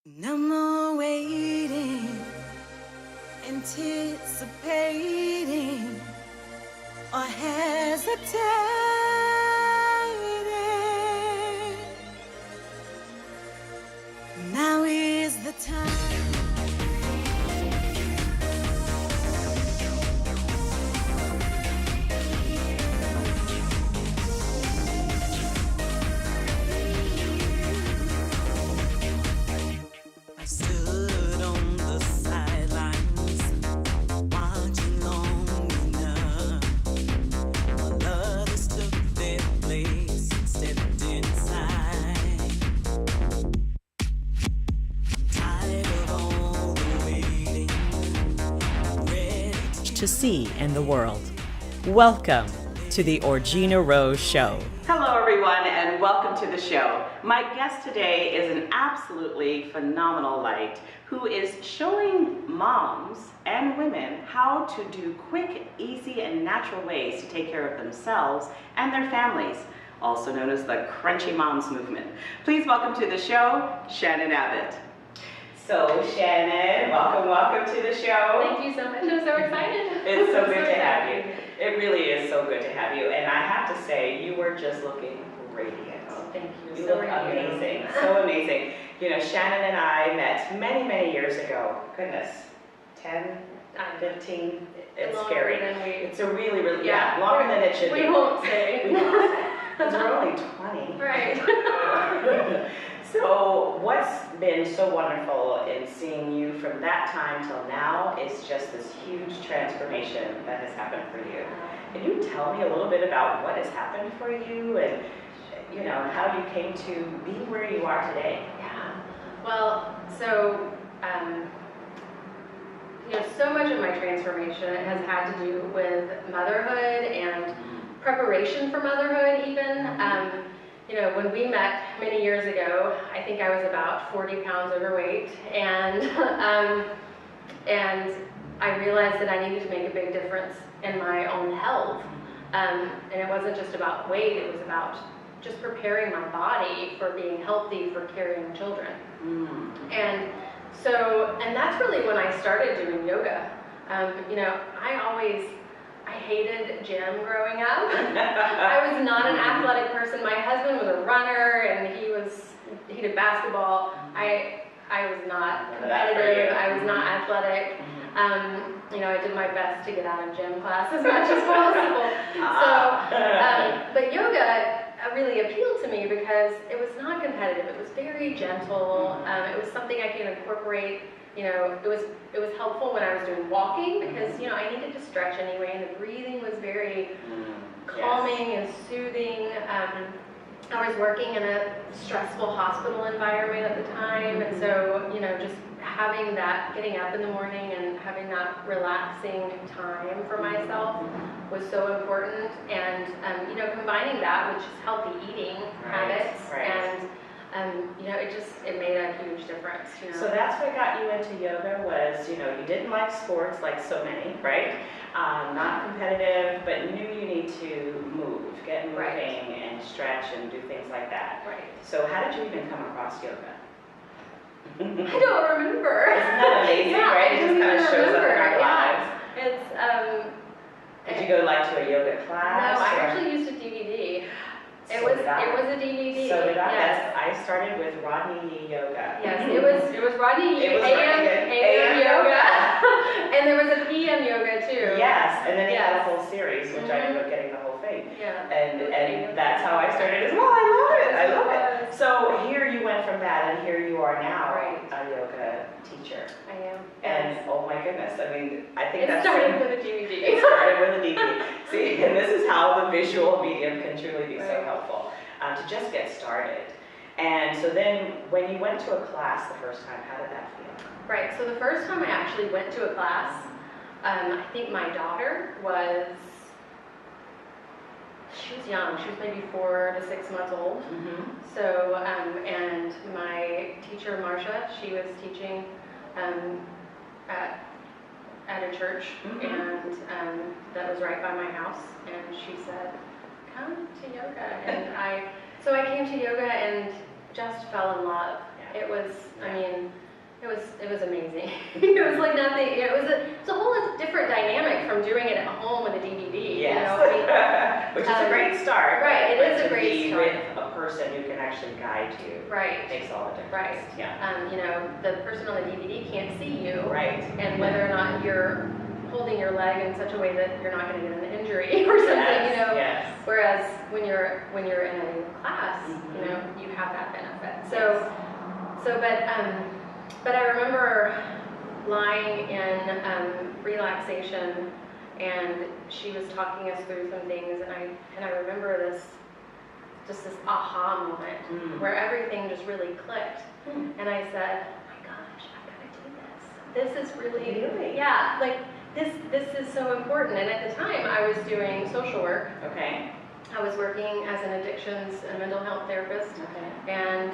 No more waiting, anticipating, or hesitating. Now is the time. I stood on the sidelines, watching long enough. While others took their place, stepped inside. Tired of all the waiting, ready to see in the world. Welcome to the Orgena Rose Show. Hello everyone and welcome to the show. My guest today is an absolutely phenomenal light who is showing moms and women how to do quick, easy, and natural ways to take care of themselves and their families, also known as the Crunchy Moms movement. Please welcome to the show, Shannon Abbott. So Shannon, welcome to the show. Thank you so much. I'm so excited. It's so good to have you. It really is so good to have you. And I have to say, you were just looking radiant. Oh, thank you. You So look radiant. amazing, so amazing. You know, Shannon and I met many years ago. Goodness, 10, 15, it's Longer scary. than we- It's a really, longer than it should be. We won't say. We won't say. Because we're only 20. Right. So what's been so wonderful in seeing you from that time till now is just this huge transformation that has happened for you. Can you tell me a little bit about what has happened for you and, you know, how you came to be where you are today? Yeah. Well, so, so much of my transformation has had to do with motherhood and preparation for motherhood even. When we met many years ago, I think I was about 40 pounds overweight, and I realized that I needed to make a big difference in my own health. And it wasn't just about weight, it was about just preparing my body for being healthy for carrying children. And that's really when I started doing yoga. I hated gym growing up. I was not an athletic person. My husband was a runner and he did basketball. I was not competitive. I was not athletic. I did my best to get out of gym class as much as possible. But yoga really appealed to me because it was not competitive. It was very gentle. It was something I could incorporate. It was helpful when I was doing walking because, I needed to stretch anyway, and the breathing was very calming and soothing. I was working in a stressful hospital environment at the time, and so, just having that, getting up in the morning and having that relaxing time for myself was so important, and, combining that with just healthy eating habits, and it made a huge difference. So that's what got you into yoga was, you didn't like sports like so many, right? Not competitive, but knew you need to move, get moving and stretch and do things like that. Right. So how did you even come across yoga? I don't remember. Isn't that amazing, right? It just kind of shows up in our lives. It's, Did you go like to a yoga class? No, I or? actually used a DVD. It So was did I. a DVD. So did I. Yes. I started with Rodney Yee Yoga. Yes, it was Rodney Yee, It was AM yoga. And there was a PM yoga too. Yes, and then he had a Yes. whole series, which I ended up getting the whole thing. Yeah. And that's how I started as well. I love it. So here you went from that, and here you are now, Right. a yoga teacher. I am. And Yes. oh my goodness, I mean, I think It that's started with a DVD. It started with a DVD. See, and this is how the visual medium can truly be so Right. helpful to just get started. And so then, when you went to a class the first time, how did that feel? Right, so the first time I actually went to a class, I think my daughter she was young, she was maybe 4 to 6 months old. So, and my teacher, Marcia, she was teaching at a church, and that was right by my house, and she said, come to yoga, and so I came to yoga and just fell in love. Yeah. It was, I mean, was amazing. It was like nothing. It was a whole different dynamic from doing it at home with a DVD. Yes. You know? I mean, Which is a great start. Right, it but is a to great be start. with a person who can actually guide you. Right. Makes all the difference. Right. Yeah. You know, the person on the DVD can't see you. Right. And whether or not you're holding your leg in such a way that you're not going to get an injury or something, Yes, you know. yes. Whereas when you're in a class, you know, you have that benefit. But I remember lying in relaxation, and she was talking us through some things, and I remember this aha moment where everything just really clicked, and I said, oh my gosh, I've got to do this. This is really, yeah, like this is so important. And at the time, I was doing social work. Okay. I was working as an addictions and mental health therapist, Okay. and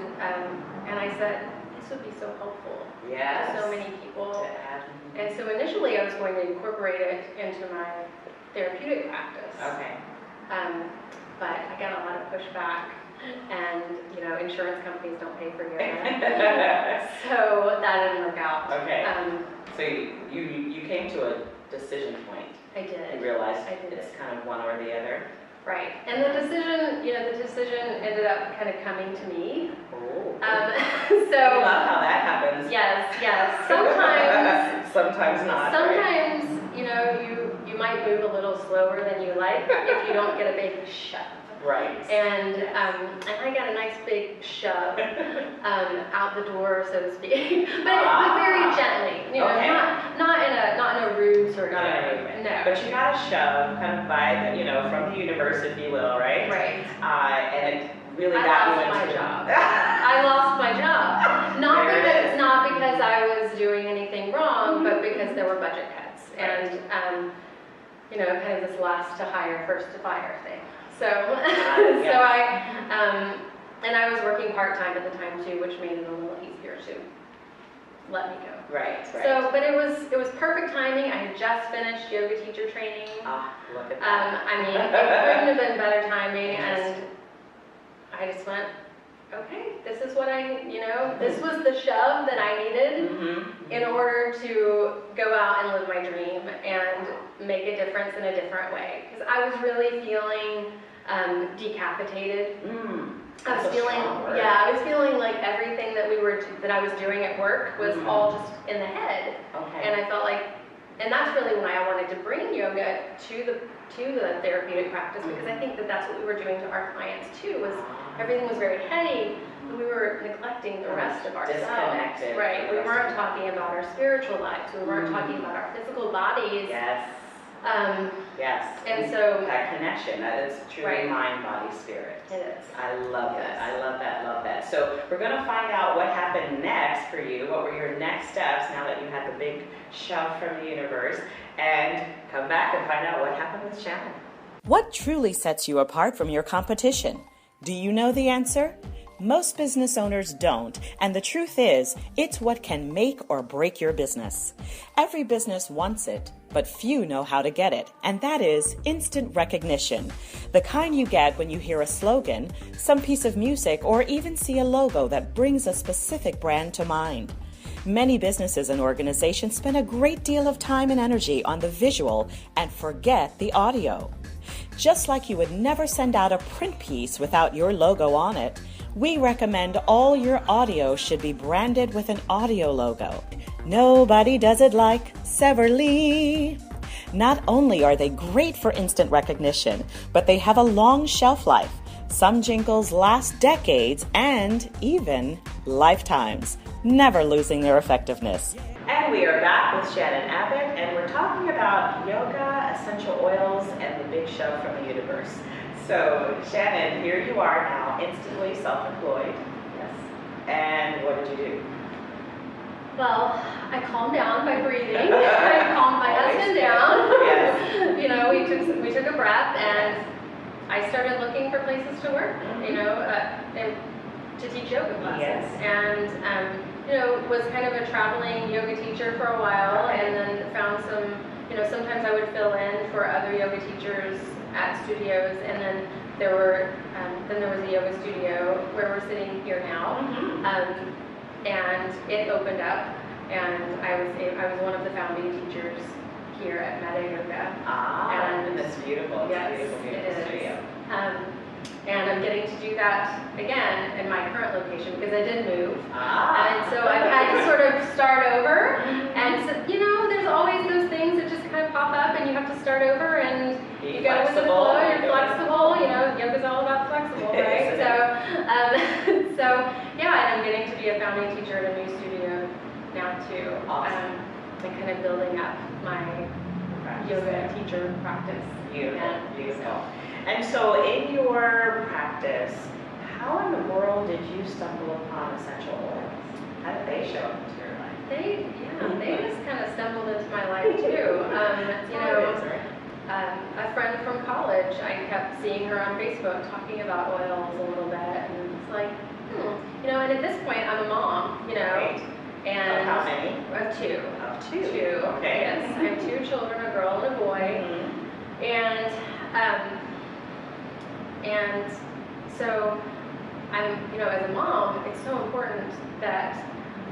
I said, this would be so helpful Yes. to so many people. To add. And so initially I was going to incorporate it into my therapeutic practice. Okay. But I got a lot of pushback, and you know, insurance companies don't pay for your so that didn't work out. Okay. So you came to a decision point. I did. You realized I did. it's kind of one or the other. Right. And the decision ended up kind of coming to me. Oh. So I love how that happens. Yes. Sometimes Sometimes not. Right? Sometimes, you know, you might move a little slower than you like if you don't get a big shove. Right. And I got a nice big shove out the door, so to speak, but very gently. You know, Okay. not in a rude sort of way. Right. No. But you got a shove kind of by the, from the universe, if you will, right? Right. And it really I got lost you my into job. I lost my job. Not because I was doing anything wrong, but because there were budget cuts. Right. And kind of this last to hire, first to fire thing. So Yes. I was working part-time at the time too, which made it a little easier to let me go. Right. So, but it was perfect timing. I had just finished yoga teacher training. Look at that. I mean, it couldn't have been better timing, Yes. and I just went, okay, this is what this was the shove that I needed in order to go out and live my dream and make a difference in a different way. Because I was really feeling decapitated. I was feeling like everything that I was doing at work was all just in the head. Okay. And I felt like, and that's really why I wanted to bring yoga to the therapeutic practice, because I think that's what we were doing to our clients too, was everything was very heady, and we were neglecting the rest of ourselves. Disconnected. Right. We weren't talking about our spiritual lives. We weren't talking about our physical bodies. Yes. Yes. And so that connection, that is truly Right. mind, body, spirit. it is. I love Yes. that. I love that. So we're going to find out what happened next for you. What were your next steps now that you had the big shove from the universe? And come back and find out what happened with Shannon. What truly sets you apart from your competition? Do you know the answer? Most business owners don't, and the truth is, it's what can make or break your business. Every business wants it, but few know how to get it, and that is instant recognition. The kind you get when you hear a slogan, some piece of music, or even see a logo that brings a specific brand to mind. Many businesses and organizations spend a great deal of time and energy on the visual and forget the audio. Just like you would never send out a print piece without your logo on it, we recommend all your audio should be branded with an audio logo. Nobody does it like Severly. Not only are they great for instant recognition, but they have a long shelf life. Some jingles last decades and even lifetimes, never losing their effectiveness. And we are back with Shannon Abbott, and we're talking about yoga, essential oils, and the big shove from the universe. So, Shannon, here you are now, instantly self-employed. Yes. And what did you do? Well, I calmed down by breathing. I calmed my husband down. Yes. We took a breath, and I started looking for places to work. And to teach yoga classes. Yes. And was kind of a traveling yoga teacher for a while, and then found some. Sometimes I would fill in for other yoga teachers at studios, and then there was a yoga studio where we're sitting here now, and it opened up and I was one of the founding teachers here at Meta Yoga. And it's beautiful. It's Yes, a beautiful, it beautiful is. studio. And I'm getting to do that again in my current location because I did move. Ah. And so I've had to sort of start over. And so, you know, there's always those things that just kind of pop up and you have to start over and Be you go with the flexible. flow, you're flexible, you know, yoga's all about flexible, right? Yes, So, so yeah, and I'm getting to be a founding teacher at a new studio now too. Awesome. And kind of building up my yoga teacher practice. Beautiful, And beautiful. And so in your practice, how in the world did you stumble upon essential oils? How did they show up into your life? They just kind of stumbled into my life too. You know, a friend from college, I kept seeing her on Facebook talking about oils a little bit, and it's like, you know, and at this point I'm a mom, you know, Right. and Of how many? of two. Of two. Two. Okay. Yes, I have 2 children, a girl and a boy, and so I'm, you know, as a mom, it's so important that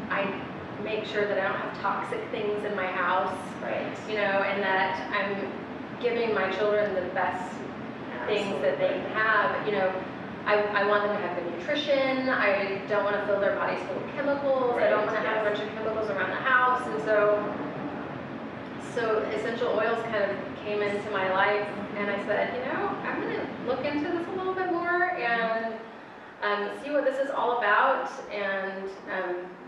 I make sure that I don't have toxic things in my house, Right. you know, and that I'm giving my children the best things that they can have. You know, I want them to have good nutrition. I don't want to fill their bodies full of chemicals. I don't want to have a bunch of chemicals around the house. And so essential oils kind of came into my life, and I said, you know, I'm going to look into this a little bit more and see what this is all about. And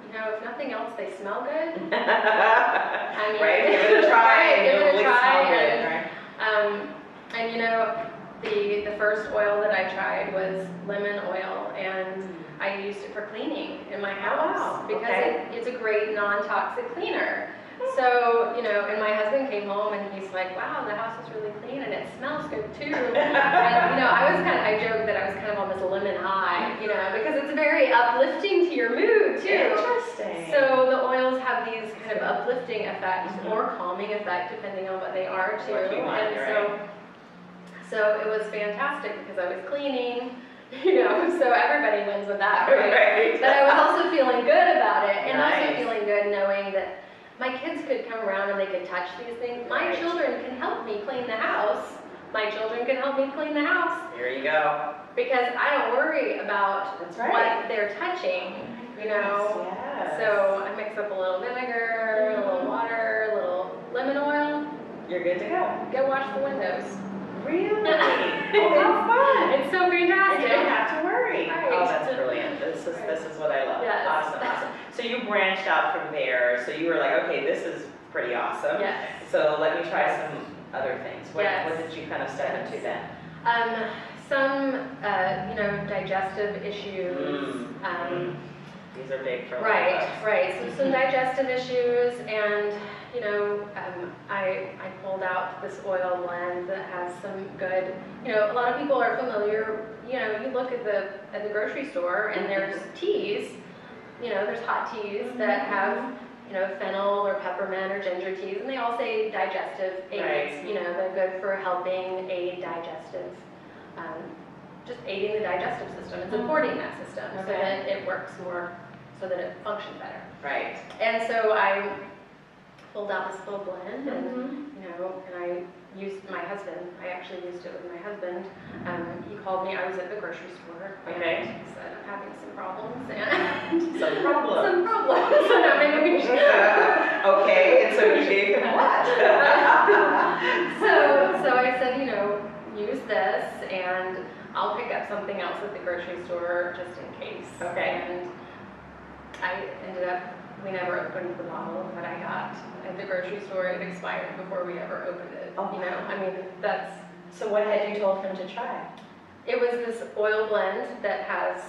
you know, if nothing else, they smell good. I mean, Right, give it a try. Right, give it a You'll try. smell good, right? And you know, the first oil that I tried was lemon oil, and I used it for cleaning in my house wow, because okay. it's a great non-toxic cleaner. So, you know, and my husband came home and he's like, wow, the house is really clean and it smells good too. And, you know, I joked that I was kind of on this lemon high, you know, because it's very uplifting to your mood too. Interesting. So the oils have these kind of uplifting effects or calming effect depending on what they are too. What you want, And right. so it was fantastic because I was cleaning, you know, so everybody wins with that, right? Right. But I was also feeling good about it, and also Nice. feeling good knowing that my kids could come around and they could touch these things. My Right. children can help me clean the house. My children can help me clean the house Here you go. because I don't worry about That's right. what they're touching, you know. Yes. So I mix up a little vinegar, a little water, a little lemon oil. You're good to go. Go wash the windows. Really? Oh, how fun. It's so And fantastic. you don't have to worry. Right. Oh, that's brilliant. This is what I love. Yes. Awesome, awesome. So you branched out from there. So you were like, okay, this is pretty awesome. Yes. So let me try some other things. What Yes. did you kind of step into then? Some, you know, digestive issues. These are big for a lot of Right, us. right. So some digestive issues, and you know, I pulled out this oil blend that has some good. You know, a lot of people are familiar. You know, you look at the grocery store, and there's teas. You know, there's hot teas that have, you know, fennel or peppermint or ginger teas, and they all say digestive aids. Right. You know, they're good for helping aid digestive, just aiding the digestive system and supporting that system so Okay. that it works more, so that it functions better. Right. And so I pulled out this little blend, and you know, and I used my husband. I actually used it with my husband. He called me. I was at the grocery store. Okay. And he said, "I'm having some problems." And Some problems. some problems. So now maybe we should. Okay, and so you gave him what? So I said, you know, use this, and I'll pick up something else at the grocery store just in case. Okay. And I ended up, we never opened the bottle that I got at the grocery store. It expired before we ever opened it. Oh, You know, wow. I mean, that's, So what had you told him to try? it was this oil blend that has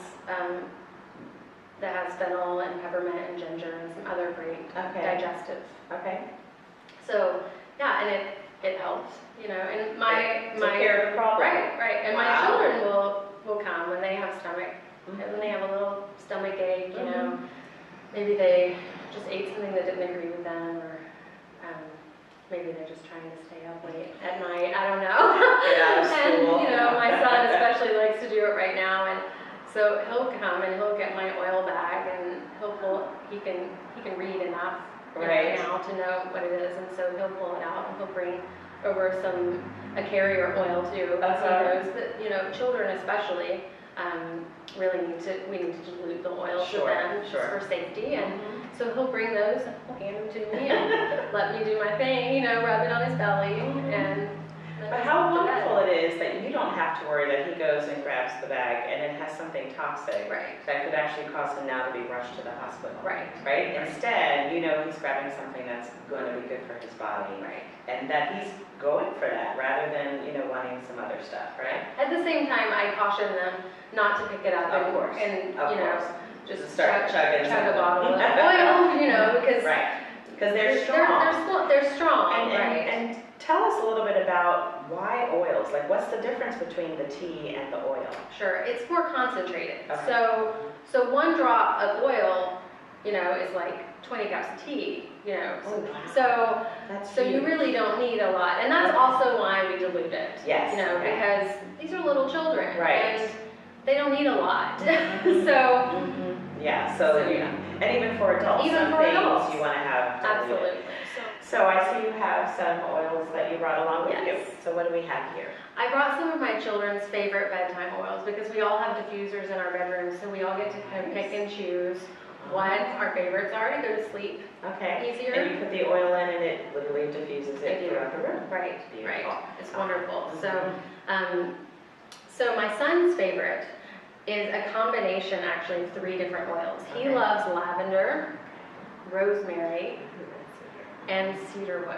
fennel and peppermint and ginger and some other great Okay. digestive. Okay. So yeah, and it helped, you know, and It took care of the problem. Right, and my Wow. children will come when they have stomach, when they have a little stomach ache, you know, maybe they just ate something that didn't agree with them, or maybe they're just trying to stay up late at night, I don't know. Get out of school. And, you know, my son especially likes to do it right now, and so he'll come and he'll get my oil bag, and he can read enough Right. now to know what it is, and so he'll pull it out and he'll bring over a carrier oil too. Uh-huh. He knows that children especially really we need to dilute the oil Sure, for them just sure. for safety, and so he'll bring those, he'll hand them to me and let me do my thing, rub it on his belly, and then But he's how off to bed. wonderful it is that you don't have to worry that he goes and grabs the bag and it has something toxic Right. that could actually cause him now to be rushed to the hospital. Right. Right? Instead, he's grabbing something that's going to be good for his body. Right. And that he's going for that rather than, wanting some other stuff, right? At the same time, I caution them not to pick it up Of course, and of course. just Start chugging chug a something. bottle of oil, because Right. Because they're strong. They're strong, And, right? and tell us a little bit about why oils. Like, what's the difference between the tea and the oil? Sure, it's more concentrated. Okay. So one drop of oil, is like 20 cups of tea, Oh, wow. So That's so you huge. really don't need a lot, and that's also why we dilute it. Yes, okay. Because these are little children, Right. and they don't need a lot. So Mm-hmm. Yeah, so and even for adults, Even some for things adults. you want to have diluted. absolutely. So I see you have some oils that you brought along with Yes. you. So what do we have here? I brought some of my children's favorite bedtime oils because we all have diffusers in our bedrooms, so we all get to kind of pick and choose what our favorites are to go to sleep Okay. easier. And you put the oil in and it literally diffuses I it do. throughout the room. Right, Beautiful. right. It's wonderful. Mhm. So my son's favorite is a combination, actually, of 3 different oils. He Okay. loves lavender, rosemary, and cedarwood.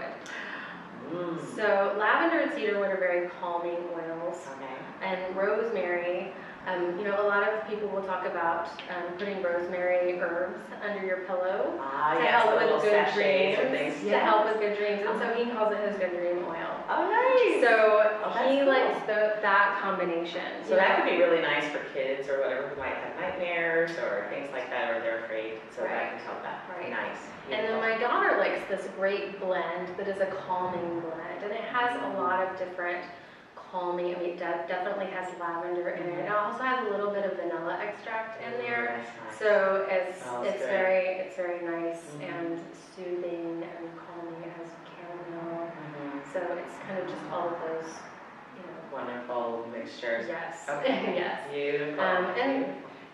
Mm. So lavender and cedarwood are very calming oils, Okay. and rosemary. A lot of people will talk about putting rosemary herbs under your pillow Ah, to yes, help the with little good sachets dreams. and things. To help with good dreams, and so he calls it his good dream oil. Oh, nice. So Oh, that's he cool. likes that combination. So that could be really nice for kids or whatever who might have nightmares or things like that, or they're afraid. So that Right. can help that. Right. Nice. And then my daughter likes this great blend that is a calming blend, and it has a lot of different calming. It definitely has lavender in it. It also has a little bit of vanilla extract in there. That's nice. So Smells it's good. very nice Mhm. and soothing and calming. It has chamomile, Mhm. so it's kind of just all of those, Wonderful mixtures. Yes, Okay. yes. Beautiful.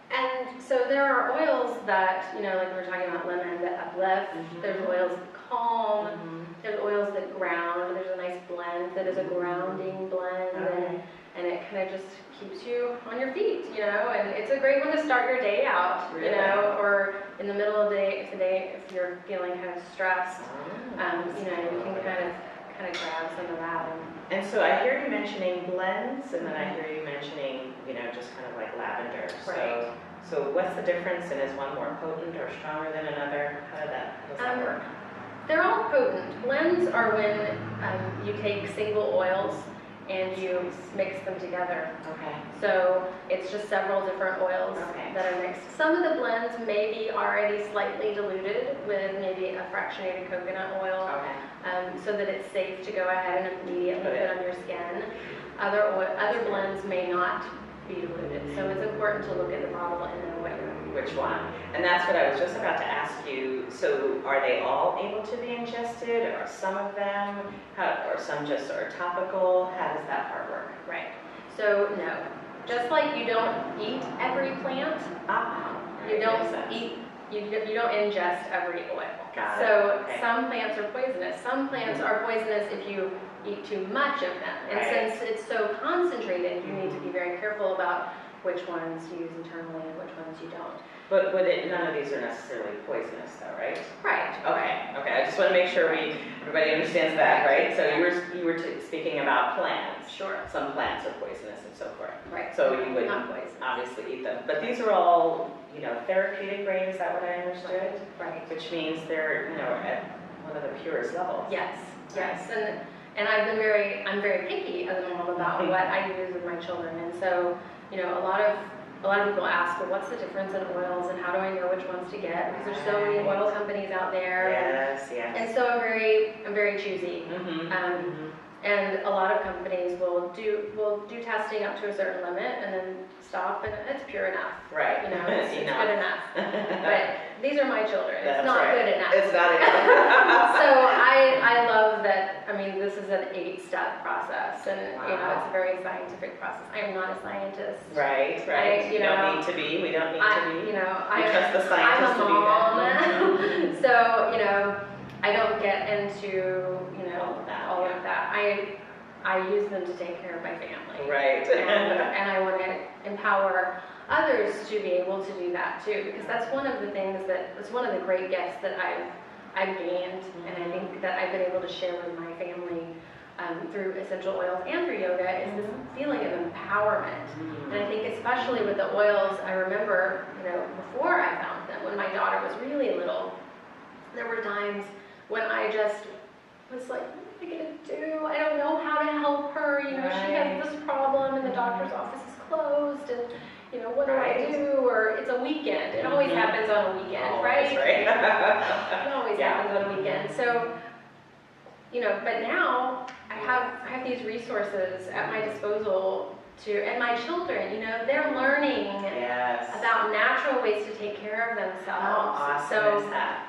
And so there are oils that, like we were talking about lemon, that uplift. Mhm. There's oils that calm. Mhm. There's oils that ground. There's a nice blend that is a grounding blend, Okay. and it kind of just keeps you on your feet, and it's a great one to start your day out, Really? or in the middle of the day, if you're feeling kind of stressed, Oh, you can kind of grab some of that. And so I hear you mentioning blends, and then I hear you mentioning, just kind of like lavender. Right. So what's the difference, and is one more potent or stronger than another? How does that work? They're all potent. Blends are when you take single oils and you mix them together. Okay. So it's just several different oils Okay. that are mixed. Some of the blends may be already slightly diluted with maybe a fractionated coconut oil, Okay. so that it's safe to go ahead and immediately put on your skin. Other blends may not be diluted, so it's important to look at the bottle and know what you're. Which one? And that's what I was just about to ask you. So are they all able to be ingested, or some of them, or some just are topical? How does that part work? Right. So no, just like you don't eat every plant, you don't ingest every oil. Got it. So Okay. some plants are poisonous. Some plants are poisonous if you eat too much of them. And Right. since it's so concentrated, you need to be very careful about which ones you use internally and which ones you don't. But none of these are necessarily poisonous, though, right? Right. Okay. I just want to make sure everybody understands that, right? So you were speaking about plants. Sure. Some plants are poisonous and so forth. Right. So you would Not poisonous. obviously eat them. But these are all, therapeutic grade, is that what I understood? Right. Which means they're, at one of the purest levels. Yes. And I'm very picky as a mom about what I use with my children. And so, a lot of people ask, well, what's the difference in oils and how do I know which ones to get? Because there's so many oil companies out there. Yes. And so I'm very choosy. Mm-hmm. And a lot of companies will do testing up to a certain limit and then stop, and it's pure enough. Right. You know, it's good enough. But these are my children. It's That's not right. good enough. It's not enough. So I love that. I mean, this is an 8-step process, and Wow. you know, it's a very scientific process. I am not a scientist. Right. You don't know, need to be. We don't need to be. You know, We trust the scientists I'm a to mom. be there. So, you know, I don't get into, you know, All of that, all of that. I use them to take care of my family. Right. And I want to empower others to be able to do that too, because that's one of the things it's one of the great gifts that I've gained, and I think that I've been able to share with my family through essential oils and through yoga is this feeling of empowerment. And I think especially with the oils, I remember, you know, before I found them, when my daughter was really little, there were times when I just was like, what am I gonna do? I don't know how to help her. You know, she has this problem, and the doctor's office is closed, and you know, what do I do? Or it's a weekend. It always happens on a weekend, right? It always happens on a weekend. So, you know, but now I have these resources at my disposal and my children, you know, they're learning about natural ways to take care of themselves. How awesome is that?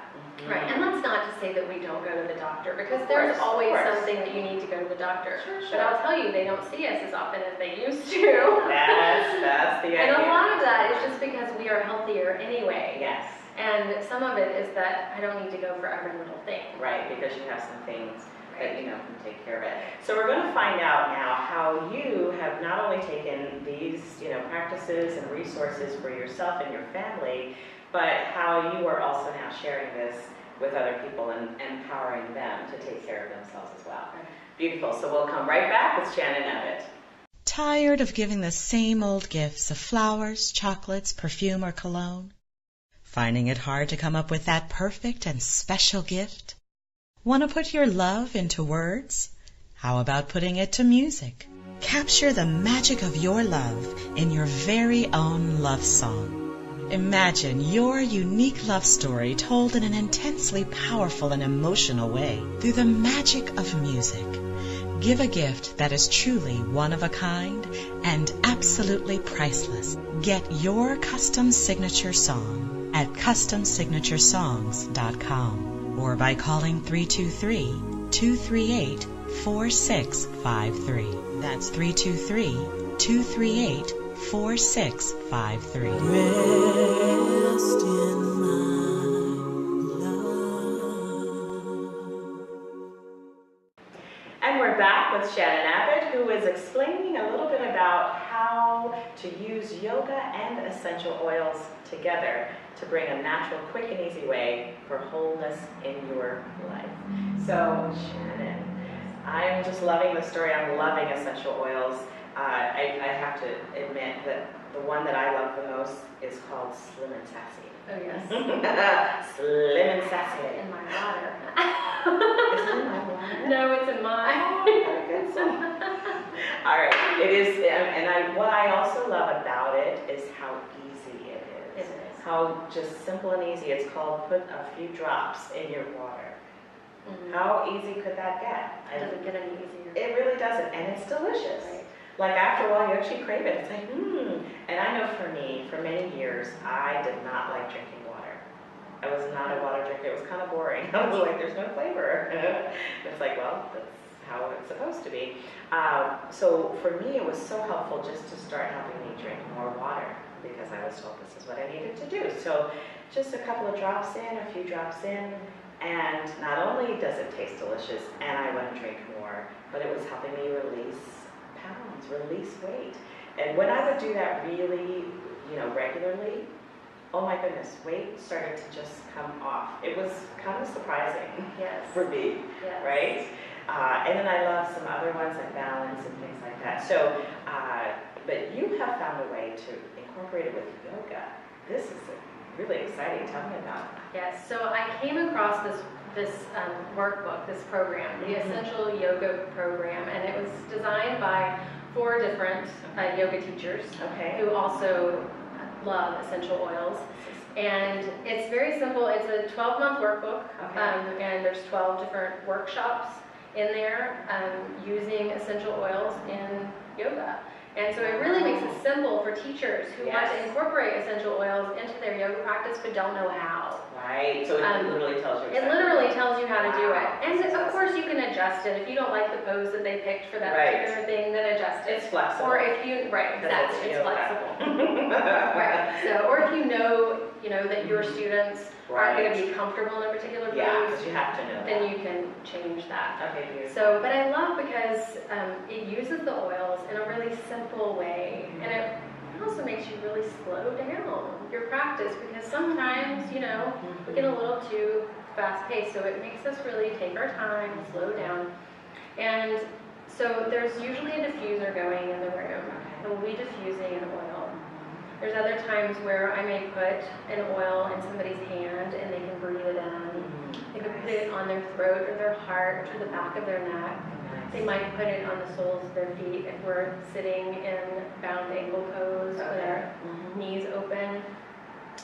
Right, and that's not to say that we don't go to the doctor, because there's always something that you need to go to the doctor. Sure. But I'll tell you, they don't see us as often as they used to. That's the idea. And a lot of that is just because we are healthier anyway. Yes. And some of it is that I don't need to go for every little thing. Right, because you have some things that you know can take care of it. So we're going to find out now how you have not only taken these, you know, practices and resources for yourself and your family, but how you are also now sharing this with other people and empowering them to take care of themselves as well. Beautiful. So we'll come right back with Shannon Abbott. Tired of giving the same old gifts of flowers, chocolates, perfume, or cologne? Finding it hard to come up with that perfect and special gift? Want to put your love into words? How about putting it to music? Capture the magic of your love in your very own love song. Imagine your unique love story told in an intensely powerful and emotional way through the magic of music. Give a gift that is truly one of a kind and absolutely priceless. Get your custom signature song at customsignaturesongs.com or by calling 323-238-4653. That's 323-238-4653. Rest in my love. And we're back with Shannon Abbott, who is explaining a little bit about how to use yoga and essential oils together to bring a natural, quick, and easy way for wholeness in your life. So, Shannon, I'm just loving the story. I'm loving essential oils. I have to admit that the one that I love the most is called Slim and Sassy. Oh, yes. Slim and Sassy. In my water. Is it in my water? No, it's in mine. All right, it is, and what I also love about it is how easy it is. It is. How just simple and easy. It's called put a few drops in your water. Mm-hmm. How easy could that get? It doesn't get any easier. It really doesn't, and it's delicious. Right. Like after a while, you actually crave it. It's like, And I know for me, for many years, I did not like drinking water. I was not a water drinker. It was kind of boring. I was like, there's no flavor. It's like, well, that's how it's supposed to be. So for me, it was so helpful just to start helping me drink more water, because I was told this is what I needed to do. So just a couple of drops in, a few drops in, and not only does it taste delicious, and I want to drink more, but it was helping me release pounds, release weight. And when I would do that really, regularly, oh my goodness, weight started to just come off. It was kind of surprising for me, right? And then I love some other ones like balance and things like that. So, but you have found a way to incorporate it with yoga. This is really exciting. Tell me about it. Yes, so I came across this workbook, this program, the Essential Yoga Program, and it was designed by 4 different yoga teachers who also love essential oils. And it's very simple. It's a 12-month workbook, and there's 12 different workshops. in there using essential oils in yoga. And so it really makes it simple for teachers who want to incorporate essential oils into their yoga practice but don't know how. Right, so it literally tells you. It literally tells you how to do it. And of course you can adjust it. If you don't like the pose that they picked for that particular thing, then adjust it. It's flexible. Or if you, right, exactly, it's flexible. Right, so, or if you know that your students aren't going to be comfortable in a particular pose, because you have to know then you can change that. Okay, beautiful. So, but I love because it uses the oils in a really simple way, and it also makes you really slow down your practice, because sometimes, we get a little too fast-paced, so it makes us really take our time, slow down. And so there's usually a diffuser going in the room, and we'll be diffusing an oil. There's other times where I may put an oil in somebody's hand and they can breathe it in. They can put it on their throat or their heart or the back of their neck. They might put it on the soles of their feet if we're sitting in bound ankle pose with our knees open,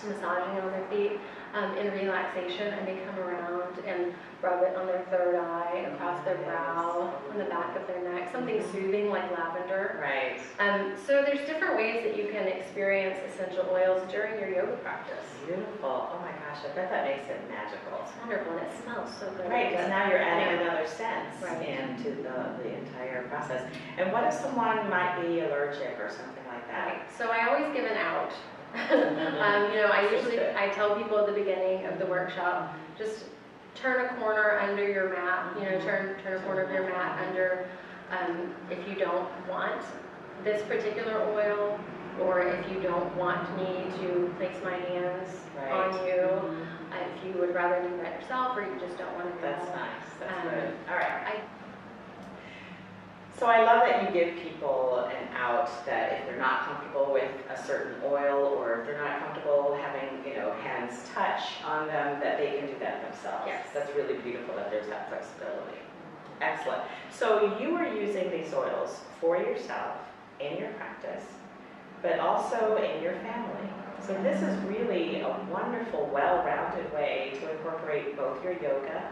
massaging on their feet. In relaxation, I may come around and rub it on their third eye, across their brow, on the back of their neck, something soothing like lavender. Right. So there's different ways that you can experience essential oils during your yoga practice. Beautiful. Oh my gosh, I bet that makes it magical. It's wonderful, and it smells so good. Right, because now you're adding another sense Right. into the entire process. And what if someone might be allergic or something like that? Right. So I always give an out. I tell people at the beginning of the workshop, just turn a corner under your mat, turn a corner of your mat under if you don't want this particular oil, or if you don't want me to place my hands on you, if you would rather do that yourself, or you just don't want to do that. That's nice. That's good. All right. So I love that you give people an out, that if they're not comfortable with a certain oil, or if they're not comfortable having, hands touch on them, that they can do that themselves. Yes. That's really beautiful that there's that flexibility. Excellent. So you are using these oils for yourself in your practice, but also in your family. So this is really a wonderful, well-rounded way to incorporate both your yoga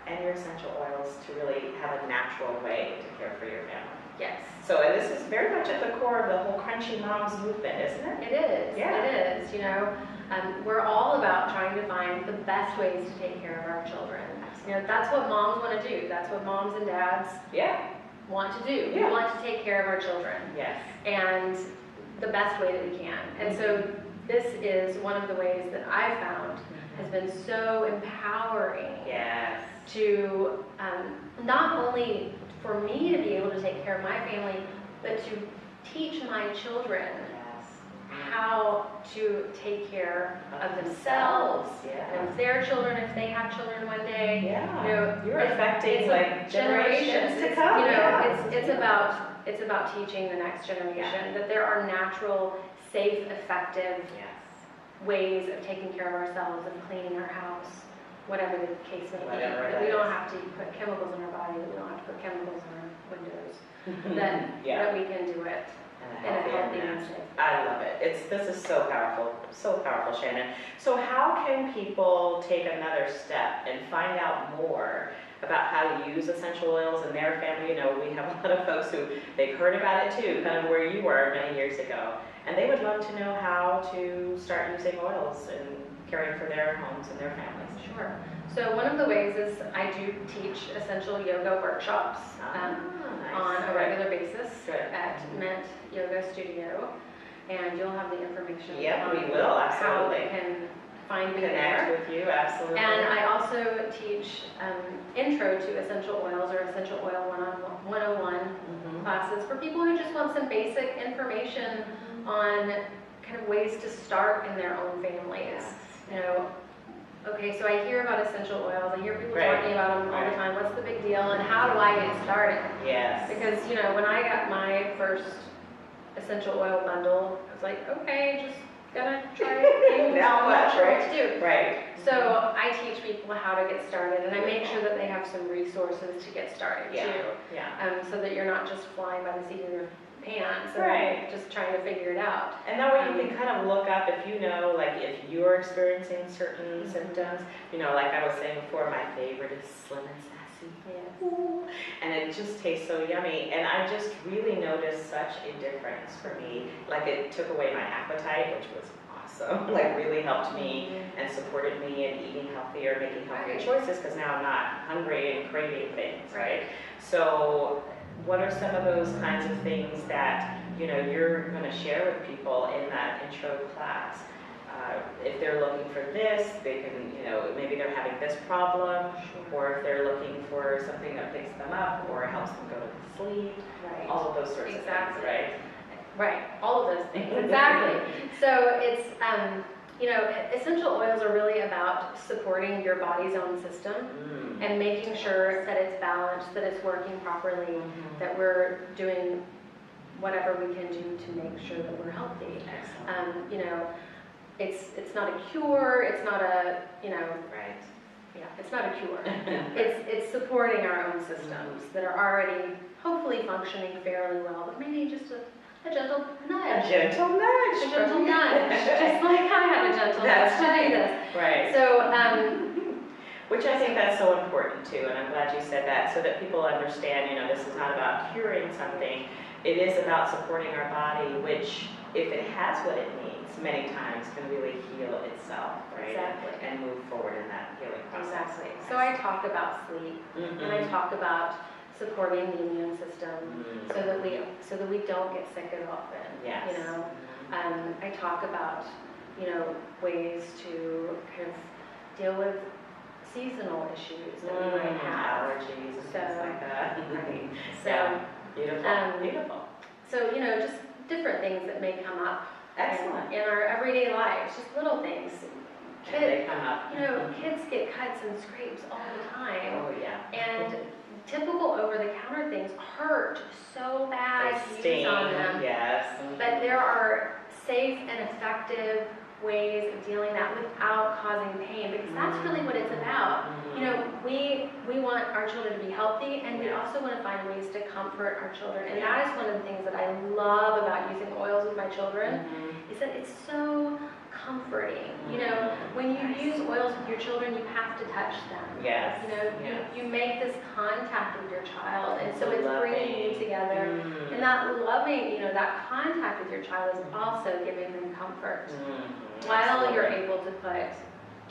and your essential oils to really have a natural way to care for your family. yes. So, and this is very much at the core of the whole Crunchy Moms movement, isn't it? It is. Yeah. It is. We're all about trying to find the best ways to take care of our children. That's what moms want to do. That's what moms and dads want to do. We want to take care of our children. Yes. And the best way that we can. And so this is one of the ways that I've found has been so empowering. Yes. To not only for me to be able to take care of my family, but to teach my children how to take care of themselves and their children if they have children one day. Yeah. You're affecting generations to come. It's about teaching the next generation that there are natural, safe, effective ways of taking care of ourselves and cleaning our house, whatever the case may be. That we don't have to put chemicals in our body, that we don't have to put chemicals in our windows, that we can do it in a healthy and safe. I love it. This is so powerful, Shannon. So how can people take another step and find out more about how to use essential oils in their family? We have a lot of folks who they've heard about it too, kind of where you were many years ago, and they would love to know how to start using oils and caring for their homes and their families. Sure. So one of the ways is I do teach essential yoga workshops on a regular basis at Mint Yoga Studio, and you'll have the information. Yeah, we will, absolutely. How you can find me Connect there. with you, absolutely. And I also teach intro to essential oils or essential oil 101 classes for people who just want some basic information on kind of ways to start in their own families. Okay, so I hear about essential oils. I hear people talking about them all the time. What's the big deal, and how do I get started? Yes. Because when I got my first essential oil bundle, I was like, okay, just gonna try it. Now what, to do. Right. So I teach people how to get started, and I make sure that they have some resources to get started too. Yeah. So that you're not just flying by the seat of your pan, so Right. I'm just trying to figure it out. And that way you can kind of look up if you know, like if you're experiencing certain symptoms. You know, like I was saying before, my favorite is slim and sassy. Yes. Ooh. And it just tastes so yummy. And I just really noticed such a difference for me. Like it took away my appetite, which was awesome. Like really helped me and supported me in eating healthier, making healthier Right. choices, because now I'm not hungry and craving things, right? So what are some of those kinds of things that, you know, you're going to share with people in that intro class? If they're looking for this, they can, you know, maybe they're having this problem, or if they're looking for something that picks them up or helps them go to sleep, Right. all of those sorts of things, right? Right, all of those things, exactly. So it's, you know, essential oils are really about supporting your body's own system and making sure that it's balanced, that it's working properly, that we're doing whatever we can do to make sure that we're healthy. Excellent. You know, it's not a cure, it's not a, you know, Right. yeah, it's not a cure. It's supporting our own systems that are already hopefully functioning fairly well, but maybe just a gentle nudge. A gentle nudge. A gentle nudge, just like I had a gentle nudge to do this. Right. So, which I think that's so important too, and I'm glad you said that, so that people understand, you know, this is not about curing something. It is about supporting our body, which, if it has what it needs, many times can really heal itself, right? Exactly. And move forward in that healing process. Exactly. So I talk about sleep, and I talk about supporting the immune system so that we don't get sick as often. Yes. You know, I talk about, you know, ways to kind of deal with seasonal issues that we might have. Allergies and things like that. Right. So, yeah. Beautiful. Beautiful. So, you know, just different things that may come up Excellent. in our everyday lives, just little things. And they come up. You know, kids get cuts and scrapes all the time. Oh yeah. And typical over-the-counter things hurt so bad to use on them. Yes. But there are safe and effective ways of dealing that without causing pain, because that's really what it's about. You know, we want our children to be healthy, and we also want to find ways to comfort our children. And that is one of the things that I love about using oils with my children, is that it's so comforting. You know, when you use oils with your children, you have to touch them. Yes. You know, you make this contact with your child, and so it's bringing you together. And that loving, you know, that contact with your child is also giving them comfort. While you're able to put,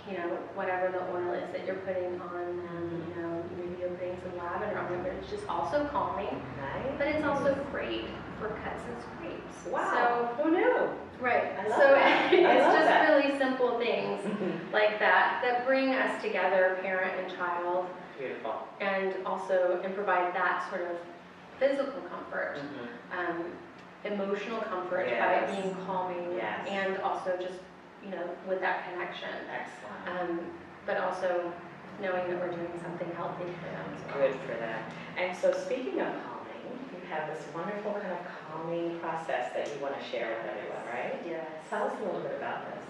you know, whatever the oil is that you're putting on them, you know, maybe you're putting some lavender on them, but it's just also calming. Nice. But it's also great for cuts and scrapes. Wow. Who knew? Right. I love So that. it's love just that. really simple things like that bring us together, parent and child, Beautiful. and provide that sort of physical comfort, emotional comfort by it being calming, and also just, you know, with that connection. Excellent. But also knowing that we're doing something healthy for them as well. Good for them. And so speaking of calming, you have this wonderful kind of calming process that you want to share with everyone, right? Yes. Tell us a little bit about this.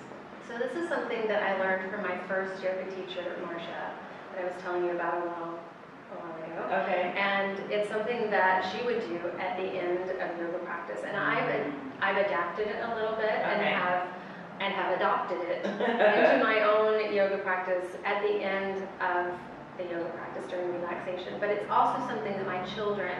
So this is something that I learned from my first yoga teacher, Marcia, that I was telling you about a while ago. Okay. And it's something that she would do at the end of yoga practice. And I've adapted it a little bit and have adopted it into my own yoga practice at the end of the yoga practice during relaxation. But it's also something that my children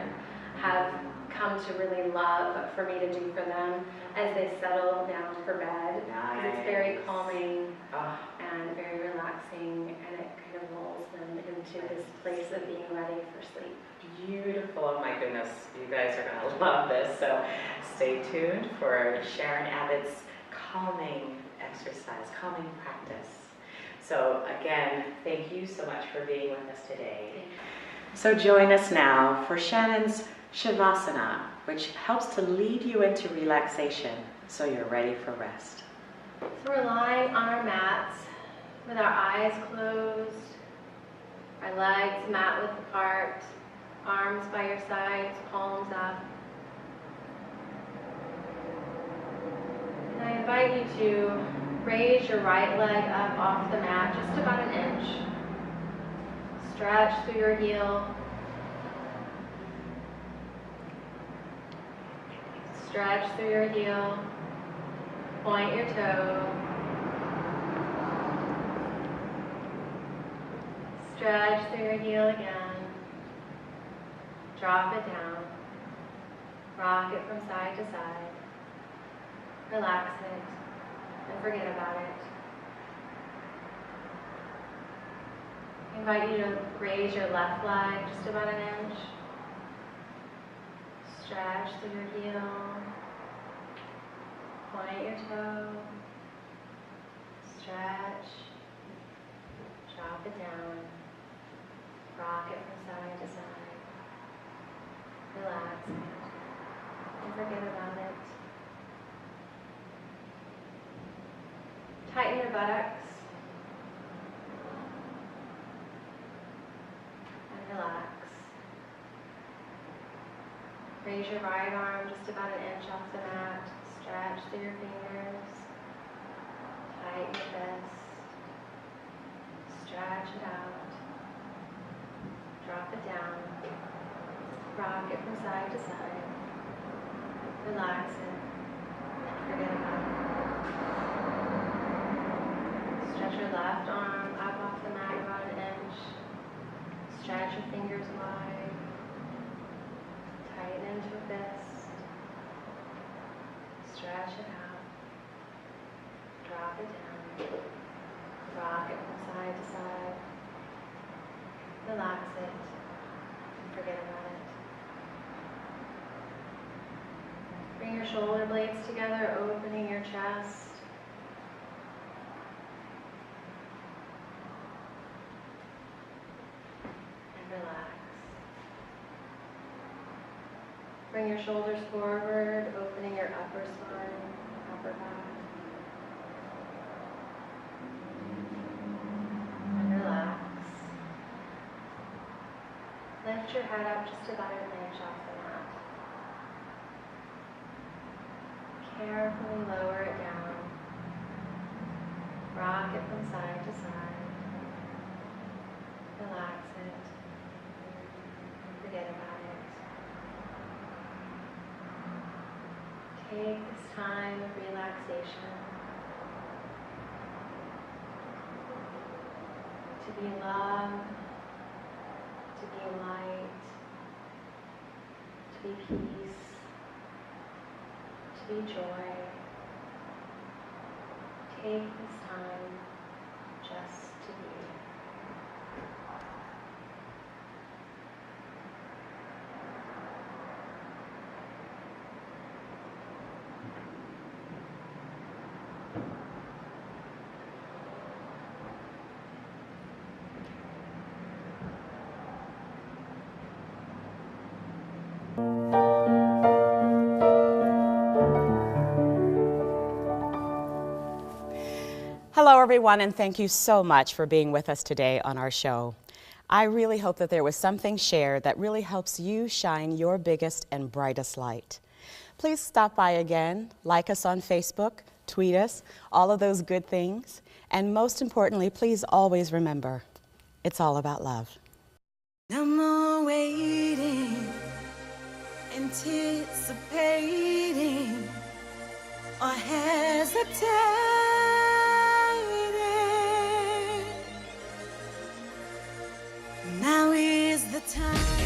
have come to really love for me to do for them as they settle down for bed. Nice. It's very calming and very relaxing, and it kind of rolls them into this place of being ready for sleep. Beautiful. Oh my goodness. You guys are going to love this. So stay tuned for Sharon Abbott's calming exercise, calming practice. So again, thank you so much for being with us today. So join us now for Shannon's Shavasana, which helps to lead you into relaxation so you're ready for rest. So we're lying on our mats with our eyes closed, our legs mat width apart, arms by your sides, palms up. And I invite you to raise your right leg up off the mat just about an inch. Stretch through your heel. Stretch through your heel. Point your toe. Stretch through your heel again. Drop it down. Rock it from side to side. Relax it and forget about it. I invite you to raise your left leg just about an inch. Stretch through your heel. Point your toe. Stretch. Drop it down. Rock it from side to side. Relax it and forget about it. Tighten your buttocks and relax. Raise your right arm just about an inch off the mat. Stretch through your fingers. Tighten your fist. Stretch it out. Drop it down. Rock it from side to side. Relax it. Forget about it. Stretch your left arm up off the mat about an inch. Stretch your fingers wide. Tighten into a fist. Stretch it out. Drop it down. Rock it from side to side. Relax it. And forget about it. Bring your shoulder blades together, opening your chest. Relax. Bring your shoulders forward, opening your upper spine, upper back. And relax. Lift your head up just about an inch off the mat. Carefully lower it down. Rock it from side to side. Relax it. Forget about it. Take this time of relaxation to be love, to be light, to be peace, to be joy. Take this time just to be. Hello, everyone, and thank you so much for being with us today on our show. I really hope that there was something shared that really helps you shine your biggest and brightest light. Please stop by again, like us on Facebook, tweet us, all of those good things. And most importantly, please always remember, it's all about love. No more waiting, anticipating, or hesitating. Now is the time.